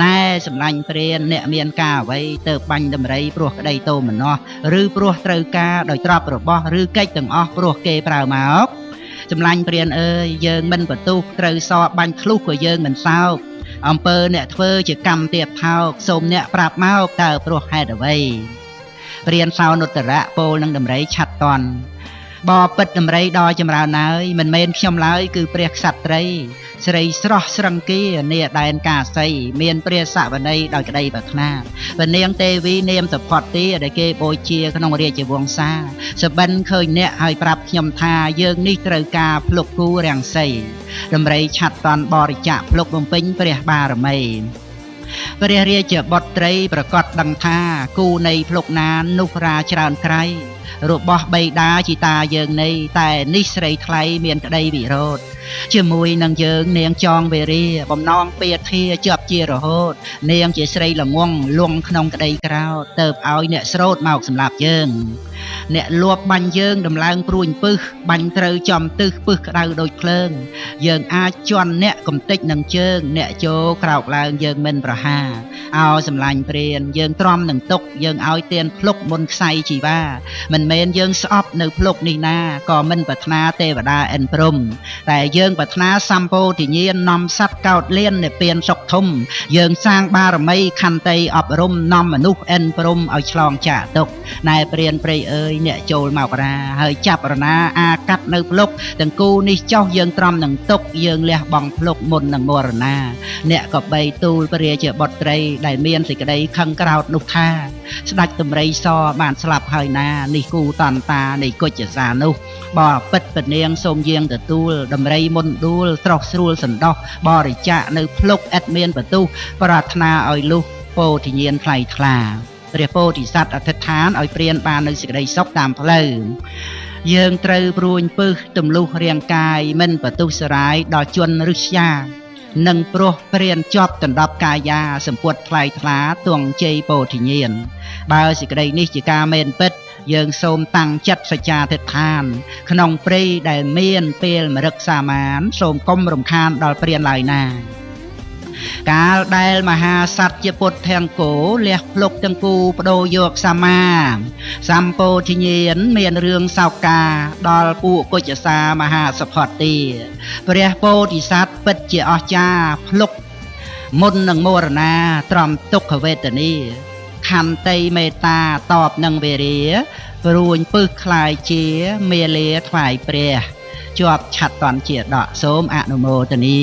ណែសម្លាញ់ព្រានអ្នកមានការអ្វីទៅបាញ់ដំរីព្រោះក្តីតោមនោះឬព្រោះត្រូវការដោយទ្រព្យរបស់ឬកិច្ចទាំងអស់ព្រោះគេប្រើមកសម្លាញ់ព្រានអើយយើងមិនបន្ទុះត្រូវសបាញ់ធ្លុះក៏យើងមិនសោកអំពើអ្នកធ្វើជាកម្មទៀតថោកសូមអ្នកប្រាប់មកតើព្រោះហេតុអ្វីព្រានសោនុត្តរៈពោលនឹងដំរីឆាត់តន់បពិតដំរីដល់ចម្រើនហើយមិនមែនខ្ញុំឡើយគឺព្រះក្សត្រីស្រីស្រស់ស្រង្គានាដែនកាសីមានព្រះសវន័យដោយក្តីប្រាថ្នាព្រះនាងទេវីនាមសុផតទីដែលគេបូជាក្នុងរាជវង្សាសបិនឃើញអ្នកហើយប្រាប់ខ្ញុំថាយើងនេះត្រូវការភ្លុកគូរាំងសីដំរីឆាត់តន់បរិច្ចាគភ្លុកបំពេញព្រះបារមីព្រះរាជបុត្រីប្រកាសដឹងថាគូនៃភ្លុកណានោះរាច្រើនក្រៃរបស់បិតាជីតាយើងនេះតែនេះស្រីថ្លៃមានក្តីវិរោធជាមួយនឹងយើងនាងចងវេរាបំណងពាធាជាប់ជារហូតនាងជាស្រីល្ងងលងក្នុងក្តីក្រោតទៅឲ្យអ្នកស្រោតមកសម្លាប់យើងអ្នកលួបបាញ់យើងដំឡើងព្រួញពឹសបាញ់ត្រូវចំទឹះពឹសក្តៅដូចភ្លើងយើងអាចជន់អ្នកកំតិចនឹងជើងអ្នកជោក្រោកឡើងយើងមិនប្រហាអោសម្លាញ់ព្រានយើងទ្រាំនឹងទុកយើងឲ្យទៀនភ្លុកមុនខ្សែជីវ៉ាមិនមែនយើងស្អប់នៅភ្លុកនេះណាក៏មិនប្រាថ្នាទេវតាអិនព្រំតែយើងប្រាថ្នាសម្ពោធិញ្ញាណនាំសត្វកោតលៀននិព្វានសុខធំយើងសាងបារមីខន្តីអប់រំនាំមនុស្សអិនព្រំឲ្យឆ្លងចាកទុកណែព្រានព្រៃអើយអ្នកចូលមករាហើយចាប់រណាអាកាត់នៅភ្លុកទាំងគូនេះចោះយើងទ្រាំនឹងទុកយើងលះបង់ភ្លុកមុននឹងមរណាអ្នកក៏បីទូលព្រះរាជាបុត្រីដែលមានសេចក្តីខឹងក្រោធនោះថាស្ដេចដំរីសបានស្លាប់ហើយណានេះគូតន្តានៃគុជសានោះបពិតពនាងសូមយាងទទួលដំរីមុនដួលស្រស់ស្រួលសន្តោសបរិច្ចាគនៅភ្លុកឥតមានបន្ទុះប្រាថ្នាឲ្យលុះពោធិញ្ញាណថ្លៃថ្លាព្រះពោធិសត្វអធិដ្ឋានឲ្យព្រានបាននៅសេចក្តីសុខតាមផ្លូវយើងត្រូវព្រួញពឹសទម្លុះរាងកាយមិនបន្ទុះសរាយដល់ជន់រឹស្យានឹងព្រោះព្រានជាប់ដណ្ដប់កាយាសម្ពុតថ្លៃថ្លាទងជ័យពោធិញ្ញាណបើសេចក្តីនេះជាការមែនពិតយើងសូមតាំងចិត្តសច្ចាធិដ្ឋានក្នុងព្រៃដែលមានពេលមរឹកសាមានសូមកុំរំខានដល់ព្រានឡើយណាកាលដែលមហាសត្វជាពុទ្ធអង្គោលះភ្លុកទាំងគូបដូរយកសម្មាសម្ពោធិញ្ញាណមានរឿងសោកាដល់ពួកគុជសាមហាសផតទីព្រះពោធិសត្វពិតជាអស្ចារ្យភ្លុកមុននឹងមរណាទ្រាំទុក្ខវេទនាខន្តីមេត្តាតបនឹងវេរាព្រួញពឹសខ្លាយជាមេលាថ្វាយព្រះជាប់ឆាត់តន់ជាដកសូមអនុមោទនា